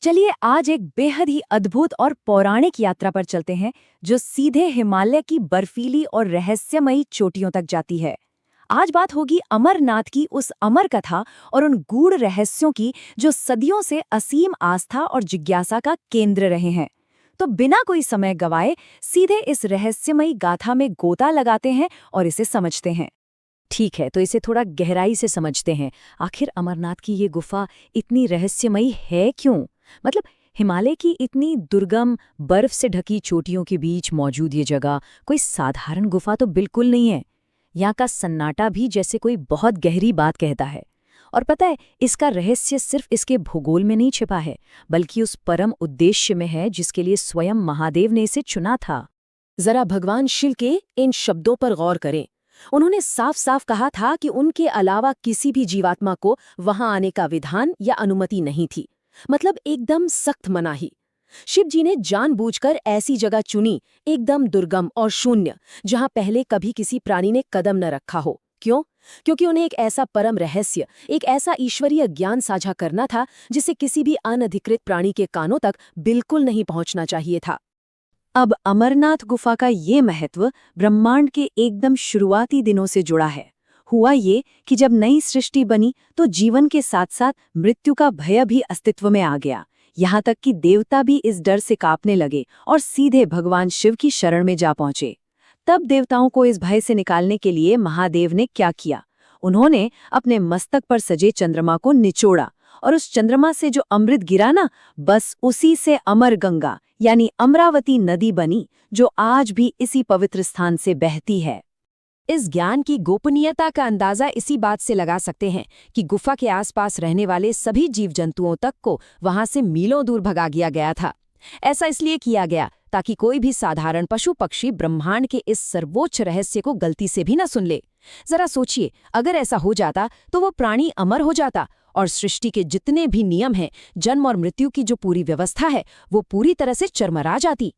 चलिए आज एक बेहद ही अद्भुत और पौराणिक यात्रा पर चलते हैं जो सीधे हिमालय की बर्फीली और रहस्यमयी चोटियों तक जाती है। आज बात होगी अमरनाथ की उस अमर कथा और उन गूढ़ रहस्यों की जो सदियों से असीम आस्था और जिज्ञासा का केंद्र रहे हैं। तो बिना कोई समय गवाए सीधे इस रहस्यमयी गाथा में गोता लगाते हैं और इसे समझते हैं। ठीक है, तो इसे थोड़ा गहराई से समझते हैं। आखिर अमरनाथ की ये गुफा इतनी रहस्यमयी है क्यों? मतलब हिमालय की इतनी दुर्गम बर्फ से ढकी चोटियों के बीच मौजूद ये जगह कोई साधारण गुफा तो बिल्कुल नहीं है। यहाँ का सन्नाटा भी जैसे कोई बहुत गहरी बात कहता है। और पता है, इसका रहस्य सिर्फ इसके भूगोल में नहीं छिपा है, बल्कि उस परम उद्देश्य में है जिसके लिए स्वयं महादेव ने इसे चुना था। जरा भगवान शिव के इन शब्दों पर गौर करें। उन्होंने साफ साफ कहा था कि उनके अलावा किसी भी जीवात्मा को वहां आने का विधान या अनुमति नहीं थी। मतलब एकदम सख्त मनाही। शिव जी ने जानबूझकर ऐसी जगह चुनी, एकदम दुर्गम और शून्य, जहां पहले कभी किसी प्राणी ने कदम न रखा हो। क्यों? क्योंकि उन्हें एक ऐसा परम रहस्य, एक ऐसा ईश्वरीय ज्ञान साझा करना था जिसे किसी भी अनधिकृत प्राणी के कानों तक बिल्कुल नहीं पहुंचना चाहिए था। अब अमरनाथ गुफा का ये महत्व ब्रह्मांड के एकदम शुरुआती दिनों से जुड़ा है। हुआ ये कि जब नई सृष्टि बनी तो जीवन के साथ साथ मृत्यु का भय भी अस्तित्व में आ गया। यहाँ तक कि देवता भी इस डर से कांपने लगे और सीधे भगवान शिव की शरण में जा पहुंचे। तब देवताओं को इस भय से निकालने के लिए महादेव ने क्या किया? उन्होंने अपने मस्तक पर सजे चंद्रमा को निचोड़ा और उस चंद्रमा से जो अमृत गिरा ना, बस उसी से अमर गंगा यानी अमरावती नदी बनी, जो आज भी इसी पवित्र स्थान से बहती है। इस ज्ञान की गोपनीयता का अंदाजा इसी बात से लगा सकते हैं कि गुफा के आसपास रहने वाले सभी जीव जंतुओं तक को वहां से मीलों दूर भगा दिया गया था। ऐसा इसलिए किया गया ताकि कोई भी साधारण पशु पक्षी ब्रह्मांड के इस सर्वोच्च रहस्य को गलती से भी न सुन ले। जरा सोचिए, अगर ऐसा हो जाता तो वो प्राणी अमर हो जाता और सृष्टि के जितने भी नियम हैं, जन्म और मृत्यु की जो पूरी व्यवस्था है, वो पूरी तरह से चरमरा जाती।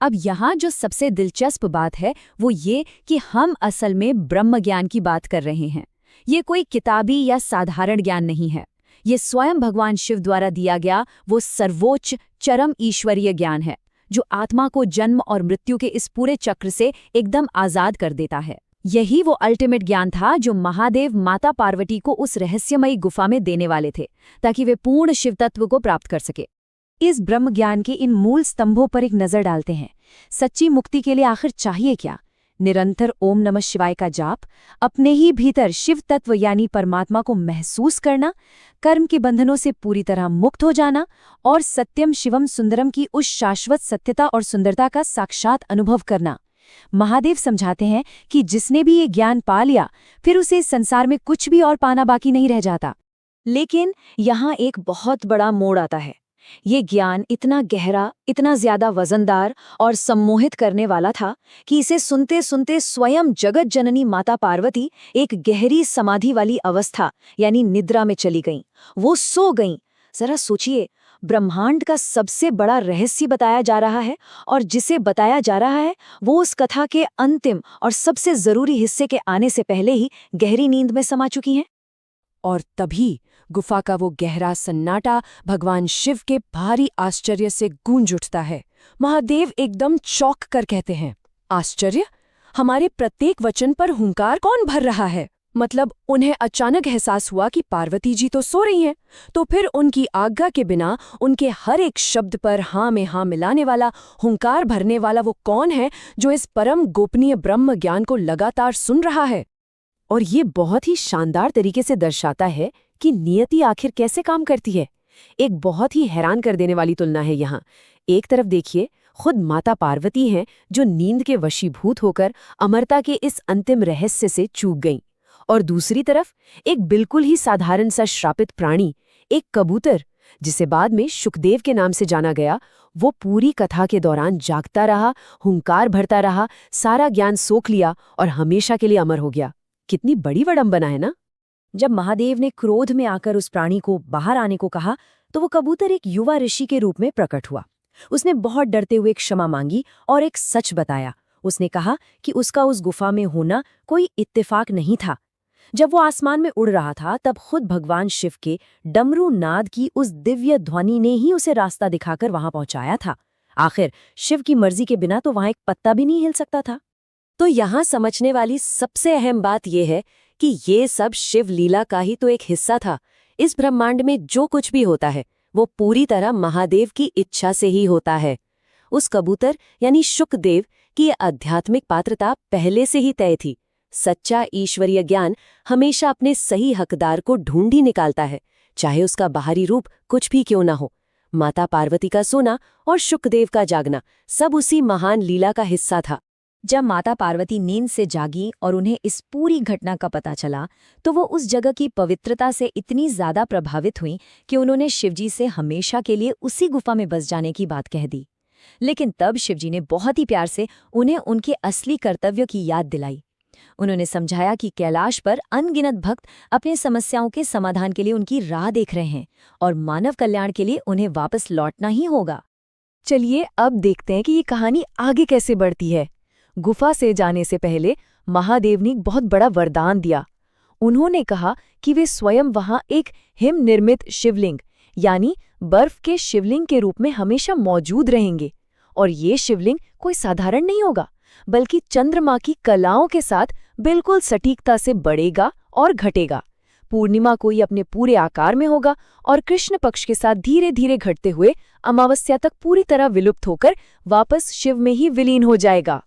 अब यहाँ जो सबसे दिलचस्प बात है वो ये कि हम असल में ब्रह्म ज्ञान की बात कर रहे हैं। ये कोई किताबी या साधारण ज्ञान नहीं है। ये स्वयं भगवान शिव द्वारा दिया गया वो सर्वोच्च चरम ईश्वरीय ज्ञान है जो आत्मा को जन्म और मृत्यु के इस पूरे चक्र से एकदम आजाद कर देता है। यही वो अल्टीमेट ज्ञान था जो महादेव माता पार्वती को उस रहस्यमयी गुफा में देने वाले थे, ताकि वे पूर्ण शिव तत्व को प्राप्त कर सके। इस ब्रह्म ज्ञान के इन मूल स्तंभों पर एक नजर डालते हैं। सच्ची मुक्ति के लिए आखिर चाहिए क्या? निरंतर ओम नमः शिवाय का जाप, अपने ही भीतर शिव तत्व यानी परमात्मा को महसूस करना, कर्म के बंधनों से पूरी तरह मुक्त हो जाना और सत्यम शिवम सुंदरम की उस शाश्वत सत्यता और सुंदरता का साक्षात अनुभव करना। महादेव समझाते हैं कि जिसने भी ये ज्ञान पा लिया, फिर उसे इस संसार में कुछ भी और पाना बाकी नहीं रह जाता। लेकिन यहाँ एक बहुत बड़ा मोड़ आता है। ये ज्ञान इतना गहरा, इतना ज्यादा वजनदार और सम्मोहित करने वाला था कि इसे सुनते सुनते स्वयं जगत जननी माता पार्वती एक गहरी समाधि वाली अवस्था यानी निद्रा में चली गईं। वो सो गईं। जरा सोचिए, ब्रह्मांड का सबसे बड़ा रहस्य बताया जा रहा है और जिसे बताया जा रहा है वो उस कथा के अंतिम और सबसे जरूरी हिस्से के आने से पहले ही गहरी नींद में समा चुकी हैं। और तभी गुफा का वो गहरा सन्नाटा भगवान शिव के भारी आश्चर्य से गूंज उठता है। महादेव एकदम चौंक कर कहते हैं, आश्चर्य? हमारे प्रत्येक वचन पर हुंकार कौन भर रहा है? मतलब उन्हें अचानक एहसास हुआ कि पार्वती जी तो सो रही हैं, तो फिर उनकी आज्ञा के बिना उनके हर एक शब्द पर हाँ में हाँ मिलाने वाला, हुंकार भरने वाला वो कौन है जो इस परम गोपनीय ब्रह्म ज्ञान को लगातार सुन रहा है? और ये बहुत ही शानदार तरीके से दर्शाता है कि नियति आखिर कैसे काम करती है। एक बहुत ही हैरान कर देने वाली तुलना है यहाँ। एक तरफ देखिए, खुद माता पार्वती हैं जो नींद के वशीभूत होकर अमरता के इस अंतिम रहस्य से चूक गईं, और दूसरी तरफ एक बिल्कुल ही साधारण सा श्रापित प्राणी, एक कबूतर, जिसे बाद में शुकदेव के नाम से जाना गया, वो पूरी कथा के दौरान जागता रहा, हुंकार भरता रहा, सारा ज्ञान सोख लिया और हमेशा के लिए अमर हो गया। कितनी बड़ी विडंबना है ना? जब महादेव ने क्रोध में आकर उस प्राणी को बाहर आने को कहा तो वो कबूतर एक युवा ऋषि के रूप में प्रकट हुआ। उसने बहुत डरते हुए क्षमा मांगी और एक सच बताया। उसने कहा कि उसका उस गुफा में होना कोई इत्तेफाक नहीं था। जब वो आसमान में उड़ रहा था तब खुद भगवान शिव के डमरू नाद की उस दिव्य ध्वनि ने ही उसे रास्ता दिखाकर वहां पहुंचाया था। आखिर शिव की मर्जी के बिना तो वहां एक पत्ता भी नहीं हिल सकता था। तो यहाँ समझने वाली सबसे अहम बात यह है कि ये सब शिव लीला का ही तो एक हिस्सा था। इस ब्रह्मांड में जो कुछ भी होता है वो पूरी तरह महादेव की इच्छा से ही होता है। उस कबूतर यानी शुकदेव की आध्यात्मिक पात्रता पहले से ही तय थी। सच्चा ईश्वरीय ज्ञान हमेशा अपने सही हकदार को ढूंढ ही निकालता है, चाहे उसका बाहरी रूप कुछ भी क्यों ना हो। माता पार्वती का सोना और शुकदेव का जागना सब उसी महान लीला का हिस्सा था। जब माता पार्वती नींद से जागी और उन्हें इस पूरी घटना का पता चला तो वो उस जगह की पवित्रता से इतनी ज्यादा प्रभावित हुई कि उन्होंने शिवजी से हमेशा के लिए उसी गुफा में बस जाने की बात कह दी। लेकिन तब शिवजी ने बहुत ही प्यार से उन्हें उनके असली कर्तव्य की याद दिलाई। उन्होंने समझाया कि कैलाश पर अनगिनत भक्त अपनी समस्याओं के समाधान के लिए उनकी राह देख रहे हैं और मानव कल्याण के लिए उन्हें वापस लौटना ही होगा। चलिए अब देखते हैं कि ये कहानी आगे कैसे बढ़ती है। गुफा से जाने से पहले महादेव ने बहुत बड़ा वरदान दिया। उन्होंने कहा कि वे स्वयं वहां एक हिम निर्मित शिवलिंग यानी बर्फ के शिवलिंग के रूप में हमेशा मौजूद रहेंगे। और ये शिवलिंग कोई साधारण नहीं होगा, बल्कि चंद्रमा की कलाओं के साथ बिल्कुल सटीकता से बढ़ेगा और घटेगा। पूर्णिमा को ये अपने पूरे आकार में होगा और कृष्ण पक्ष के साथ धीरे धीरे घटते हुए अमावस्या तक पूरी तरह विलुप्त होकर वापस शिव में ही विलीन हो जाएगा।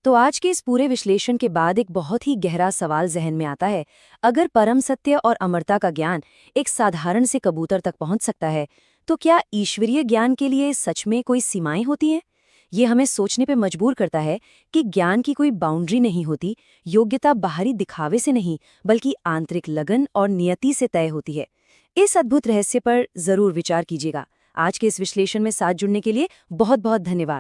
तो आज के इस पूरे विश्लेषण के बाद एक बहुत ही गहरा सवाल जहन में आता है। अगर परम सत्य और अमरता का ज्ञान एक साधारण से कबूतर तक पहुंच सकता है, तो क्या ईश्वरीय ज्ञान के लिए सच में कोई सीमाएं होती हैं? ये हमें सोचने पे मजबूर करता है कि ज्ञान की कोई बाउंड्री नहीं होती। योग्यता बाहरी दिखावे से नहीं, बल्कि आंतरिक लगन और नियति से तय होती है। इस अद्भुत रहस्य पर जरूर विचार कीजिएगा। आज के इस विश्लेषण में साथ जुड़ने के लिए बहुत बहुत धन्यवाद।